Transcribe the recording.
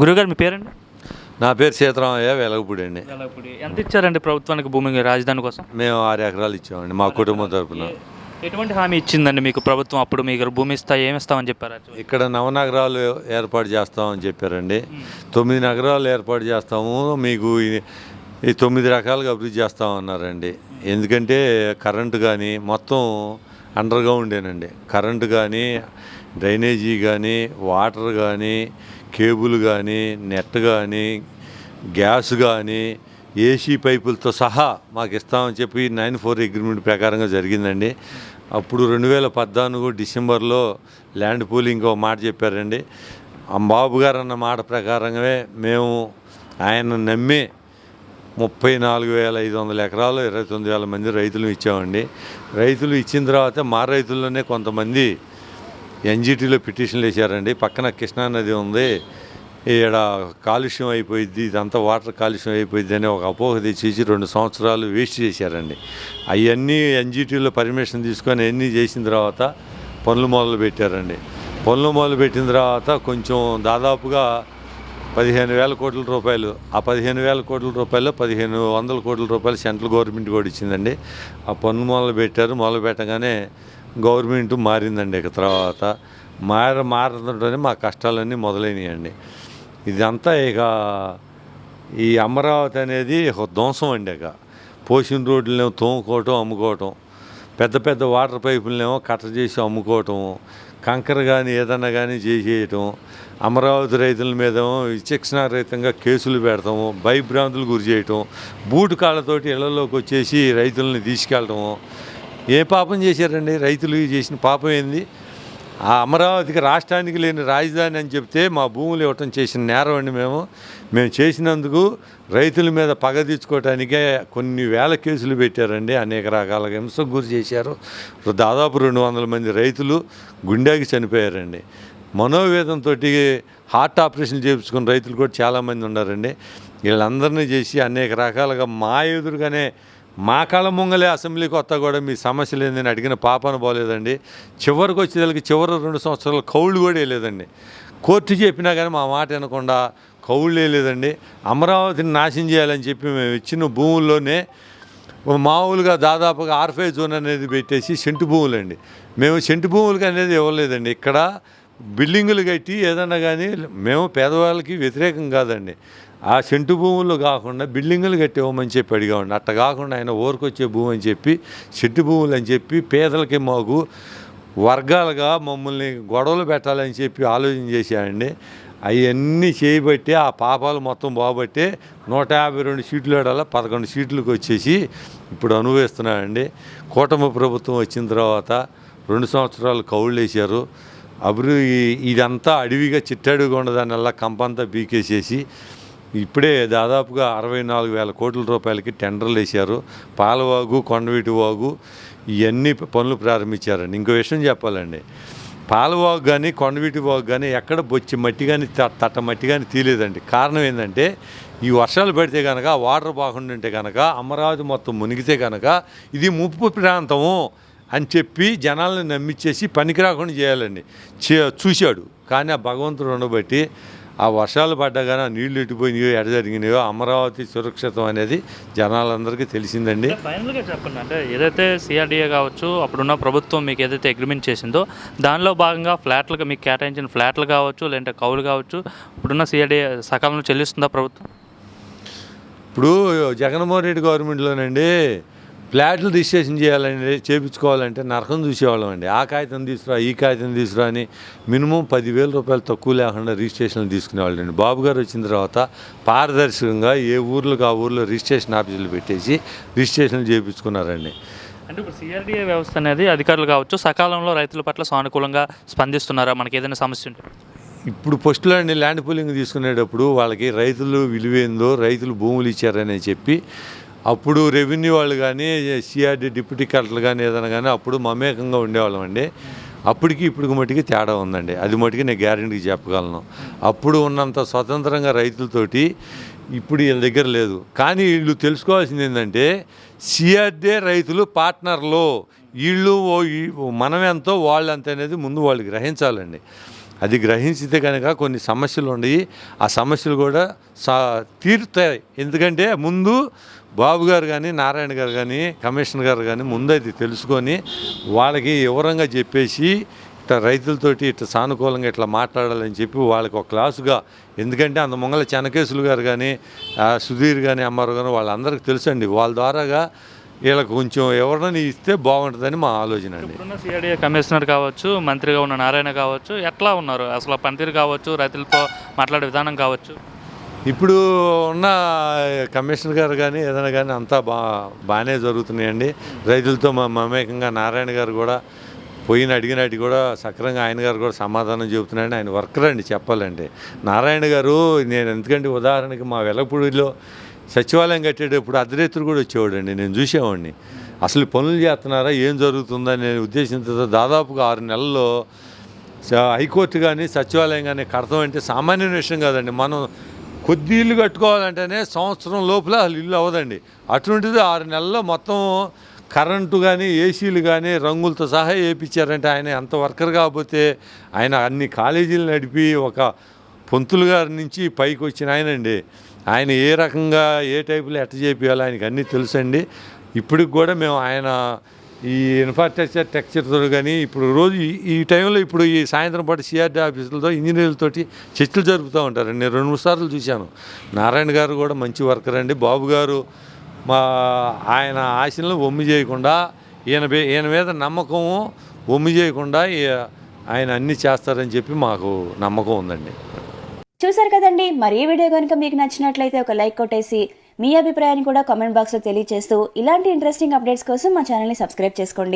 గురువుగారు మీ పేరండి? నా పేరు సీతారామయ్య, వెలగపూడి అండి. ఎంత ఇచ్చారండి ప్రభుత్వానికి భూమి రాజధాని కోసం? మేము 6 ఎకరాలు ఇచ్చామండి మా కుటుంబం తరపున. ఎటువంటి హామీ ఇచ్చిందండి మీకు ప్రభుత్వం? అప్పుడు మీకు భూమి ఏమి ఇస్తామని చెప్పారు? ఇక్కడ నవనగరాలు ఏర్పాటు చేస్తామని చెప్పారండి. 9 నగరాలు ఏర్పాటు చేస్తాము, మీకు ఈ 9 రకాలుగా అభివృద్ధి చేస్తామన్నారండి. ఎందుకంటే కరెంటు కానీ మొత్తం అండర్ గ్రౌండేనండి. కరెంటు కానీ, డ్రైనేజీ కానీ, వాటర్ కానీ, కేబుల్ కానీ, నెట్ కానీ, గ్యాస్ కానీ, ఏసీ పైపులతో సహా మాకు ఇస్తామని చెప్పి 94 అగ్రిమెంట్ ప్రకారంగా జరిగిందండి. అప్పుడు 2014 డిసెంబర్లో ల్యాండ్ పూలింగ్ ఇంకో మాట చెప్పారండి. బాబు గారు అన్న మాట ప్రకారంగా మేము ఆయన నమ్మి 34,500 ఎకరాలు 29,000 మంది రైతులు ఇచ్చామండి. రైతులు ఇచ్చిన తర్వాత మా రైతుల్లోనే కొంతమంది ఎన్జిటీలో పిటిషన్లు వేశారండి. పక్కన కృష్ణానది ఉంది, ఈడ కాలుష్యం అయిపోయింది, ఇదంతా వాటర్ కాలుష్యం అయిపోయింది అని ఒక అపోహ తెచ్చేసి 2 సంవత్సరాలు వేస్ట్ చేశారండి. అవన్నీ ఎన్జిటీలో పర్మిషన్ తీసుకొని అన్నీ చేసిన తర్వాత పనులు మొదలు పెట్టారండి. పనులు మొదలు పెట్టిన తర్వాత కొంచెం దాదాపుగా 15,000 కోట్ల రూపాయలు, ఆ 15,000 కోట్ల రూపాయలు 1,500 కోట్ల రూపాయలు సెంట్రల్ గవర్నమెంట్ కూడా ఇచ్చిందండి. ఆ పనులు మొదలు పెట్టారు. మొదలు పెట్టగానే గవర్నమెంట్ మారిందండి. ఇక తర్వాత మారడంతోనే మా కష్టాలన్నీ మొదలైనయండి. ఇదంతా ఇక ఈ అమరావతి అనేది ఒక ధ్వంసం అండి. ఇక పోసిన రోడ్లనేమో తోముకోవటం, అమ్ముకోవటం, పెద్ద పెద్ద వాటర్ పైపులనేమో కట్ట చేసి అమ్ముకోవటం, కంకర కానీ ఏదన్నా కానీ చేసేయటం, అమరావతి రైతుల మీదేమో విచక్షణారహితంగా కేసులు పెడతాము, భయభ్రాంతులు గురి చేయటం, బూటు కాళ్ళతోటి ఇళ్లలోకి వచ్చేసి రైతులని తీసుకెళ్ళటము. ఏ పాపం చేశారండి? రైతులు చేసిన పాపం ఏంది? ఆ అమరావతికి రాష్ట్రానికి లేని రాజధాని అని చెప్తే మా భూములు ఇవ్వటం చేసిన నేరం అండి. మేము చేసినందుకు రైతుల మీద పగ తీర్చుకోవటానికే కొన్ని వేల కేసులు పెట్టారండి. అనేక రకాల హింసకు గురి చేశారు. దాదాపు 200 మంది రైతులు గుండెకి చనిపోయారండి. మనోవేదంతో హార్ట్ ఆపరేషన్ చేయించుకున్న రైతులు కూడా చాలామంది ఉన్నారండి. వీళ్ళందరినీ చేసి అనేక రకాలుగా మా ఎదురుగానే మా కళ్ళ ముంగలే అసెంబ్లీకి వస్తా కూడా మీ సమస్యలు ఏందని అడిగిన పాపాన పోలేదండి. చివరికి వచ్చేదానికి చివరి 2 సంవత్సరాలు కౌళ్ళు కూడా వేయలేదండి. కోర్టు చెప్పినా కానీ మా మాట వినకుండా కౌళ్ళు వేయలేదండి. అమరావతిని నాశనం చేయాలని చెప్పి మేము ఇచ్చిన భూముల్లోనే మామూలుగా దాదాపుగా ఆర్ఫై జోన్ అనేది పెట్టేసి సెంటు భూములండి. మేము సెంటు భూములకి అనేది ఇవ్వలేదండి. ఇక్కడ బిల్డింగులు కట్టి ఏదన్నా కానీ మేము పేదవాళ్ళకి వ్యతిరేకం కాదండి. ఆ సెంటు భూములు కాకుండా బిల్డింగులు కట్టి ఇవ్వమని చెప్పి అడిగామండి. అట్ట కాకుండా ఆయన ఊరికొచ్చే భూమి అని చెప్పి సెంటు భూములు అని చెప్పి పేదలకి మాకు వర్గాలుగా మమ్మల్ని గొడవలు పెట్టాలని చెప్పి ఆలోచన చేశామండి. అవన్నీ చేయబట్టి ఆ పాపాలు మొత్తం బాబట్టి 152 సీట్లు ఆడాల 11 సీట్లకు వచ్చేసి ఇప్పుడు అనుభవిస్తున్నామండి. కూటమి ప్రభుత్వం వచ్చిన తర్వాత 2 సంవత్సరాలు కౌళ్ళు వేశారు. ఇదంతా అడవిగా చిట్టడుగా ఉండదానివల్ల కంపంతా బీకేసేసి ఇప్పుడే దాదాపుగా 64,000 కోట్ల రూపాయలకి టెండర్లు వేశారు. పాలవాగు, కొండవీటి వాగు ఇవన్నీ పనులు ప్రారంభించారండి. ఇంకో విషయం చెప్పాలండి, పాలవాగు కానీ కొండవీటి వాగు కానీ ఎక్కడ బొచ్చి మట్టి కానీ తట్ట మట్టి కానీ తీయలేదండి. కారణం ఏంటంటే ఈ వర్షాలు పడితే కనుక వాటర్ బాగుండి ఉంటే కనుక అమరావతి మొత్తం మునిగితే కనుక ఇది ముప్పు ప్రాంతము అని చెప్పి జనాలను నమ్మించేసి పనికి రాకుండా చేయాలండి చూశాడు. కానీ ఆ భగవంతుడు ఉండబట్టి ఆ వర్షాలు పడ్డా కానీ ఆ నీళ్లు ఎట్టిపోయినాయో ఎడ జరిగినాయో అమరావతి సురక్షితం అనేది జనాలందరికీ తెలిసిందండి. ఫైనల్గా చెప్పండి, అంటే ఏదైతే సిఆర్డీఏ కావచ్చు అప్పుడున్న ప్రభుత్వం మీకు ఏదైతే అగ్రిమెంట్ చేసిందో దానిలో భాగంగా ఫ్లాట్లుగా మీకు కేటాయించిన ఫ్లాట్లు కావచ్చు లేదంటే కౌలు కావచ్చు ఇప్పుడున్న సిఆర్డీఏ సకాలంలో చెల్లిస్తుందా ప్రభుత్వం? ఇప్పుడు జగన్మోహన్ రెడ్డి గవర్నమెంట్లోనండి ఫ్లాట్లు రిజిస్ట్రేషన్ చేయాలని చేయించుకోవాలంటే నరకం చూసేవాళ్ళం అండి. ఆ కాగితం తీసుకురా, ఈ కాగితం తీసుకురా అని మినిమం 10,000 రూపాయలు తక్కువ లేకుండా రిజిస్ట్రేషన్లు తీసుకునేవాళ్ళు అండి. బాబు గారు వచ్చిన తర్వాత పారదర్శకంగా ఏ ఊర్లకు ఆ ఊర్లో రిజిస్ట్రేషన్ ఆఫీసులు పెట్టేసి రిజిస్ట్రేషన్లు చేయించుకున్నారండి. అంటే ఇప్పుడు సిఆర్డీఏ వ్యవస్థ అనేది అధికారులు కావచ్చు సకాలంలో రైతుల పట్ల సానుకూలంగా స్పందిస్తున్నారా? మనకి ఏదైనా సమస్య ఉంటే ఇప్పుడు ఫస్ట్లో అండి ల్యాండ్ పూలింగ్ తీసుకునేటప్పుడు వాళ్ళకి రైతులు విలువేందో, రైతులు భూములు ఇచ్చారని చెప్పి అప్పుడు రెవెన్యూ వాళ్ళు కానీ సిఆర్డీ డిప్యూటీ కలెక్టర్లు కానీ ఏదైనా కానీ అప్పుడు మమేకంగా ఉండేవాళ్ళం అండి. అప్పటికి ఇప్పుడు మటుకి తేడా ఉందండి. అది మటుకి నేను గ్యారెంటీకి చెప్పగలను. అప్పుడు ఉన్నంత స్వతంత్రంగా రైతులతోటి ఇప్పుడు వీళ్ళ దగ్గర లేదు. కానీ వీళ్ళు తెలుసుకోవాల్సింది ఏంటంటే సిఆర్డీ రైతులు పార్ట్నర్లు, వీళ్ళు మనమెంతో వాళ్ళంత అనేది ముందు వాళ్ళు గ్రహించాలండి. అది గ్రహించితే కనుక కొన్ని సమస్యలు ఉన్నాయి, ఆ సమస్యలు కూడా తీరుతాయి. ఎందుకంటే ముందు బాబు గారు కానీ నారాయణ గారు కానీ కమిషనర్ గారు కానీ ముందైతే తెలుసుకొని వాళ్ళకి వివరంగా చెప్పేసి ఇట్లా రైతులతోటి ఇట్లా సానుకూలంగా ఇట్లా మాట్లాడాలని చెప్పి వాళ్ళకి ఒక క్లాసుగా, ఎందుకంటే అంత మొంగల చెనకేశులు గారు కానీ సుధీర్ కానీ అమ్మారు కానీ వాళ్ళందరికీ తెలుసండి. వాళ్ళ ద్వారాగా వీళ్ళకి కొంచెం ఎవరినైనా ఇస్తే బాగుంటుందని మా ఆలోచన అండి. ఇప్పుడున్న సిఆర్డీఏ కమిషనర్ కావచ్చు, మంత్రిగా ఉన్న నారాయణ కావచ్చు, ఎట్లా ఉన్నారు అసలు పనితీరు కావచ్చు, రైతులతో మాట్లాడే విధానం కావచ్చు? ఇప్పుడు ఉన్న కమిషనర్ గారు కానీ ఏదైనా కానీ అంతా బాగానే జరుగుతున్నాయండి. రైతులతో మమేకంగా నారాయణ గారు కూడా అడిగినట్టు కూడా సక్రంగా ఆయన గారు కూడా సమాధానం చెబుతున్నాయండి. ఆయన వర్కర్ అండి చెప్పాలంటే. నారాయణ గారు నేను ఎందుకంటే ఉదాహరణకి మా వెలగపూడిలో సచివాలయం కట్టేటప్పుడు అర్ధరాత్రి కూడా వచ్చేవాడండి, నేను చూసేవాడిని. అసలు పనులు చేస్తున్నారా ఏం జరుగుతుందని నేను ఉద్దేశించతో దాదాపుగా 6 నెలల్లో హైకోర్టు కానీ సచివాలయం కానీ కడతాం అంటే సామాన్య విషయం కాదండి. మనం కొద్ది ఇల్లు కట్టుకోవాలంటేనే సంవత్సరం లోపల అసలు ఇల్లు అవ్వదండి. అటువంటిది 6 నెలల్లో మొత్తం కరెంటు కానీ ఏసీలు కానీ రంగులతో సహా వేయించారంటే ఆయన అంత వర్కర్ కాకపోతే ఆయన అన్ని కాలేజీలు నడిపి ఒక పొంతులు గారి నుంచి పైకి వచ్చిన ఆయనండి. ఆయన ఏ రకంగా ఏ టైపులో ఎట్ట చేయాలో ఆయనకి అన్నీ తెలుసండి. ఇప్పటికి కూడా మేము ఆయన ఈ ఇన్ఫ్రాస్ట్రక్చర్ టెక్చర్తో కానీ ఇప్పుడు రోజు ఈ టైంలో ఇప్పుడు ఈ సాయంత్రం పాటు సిఆర్డీ ఆఫీసులతో ఇంజనీర్లతోటి చర్చలు జరుపుతూ ఉంటారండి. నేను 2-3 సార్లు చూశాను. నారాయణ గారు కూడా మంచి వర్కర్ అండి. బాబు గారు ఆయన ఆశలను ఒమ్మి చేయకుండా ఈయన మీద నమ్మకము ఒమ్మి చేయకుండా ఆయన అన్నీ చేస్తారని చెప్పి మాకు నమ్మకం ఉందండి. చూసారు కదండి, మరి ఈ వీడియో కనుక మీకు నచ్చినట్లయితే ఒక లైక్ కొట్టేసి మీ అభిప్రాయాన్ని కూడా కామెంట్ బాక్స్లో తెలియజేస్తూ ఇలాంటి ఇంట్రెస్టింగ్ అప్డేట్స్ కోసం మా ఛానల్ని సబ్స్క్రైబ్ చేసుకోండి.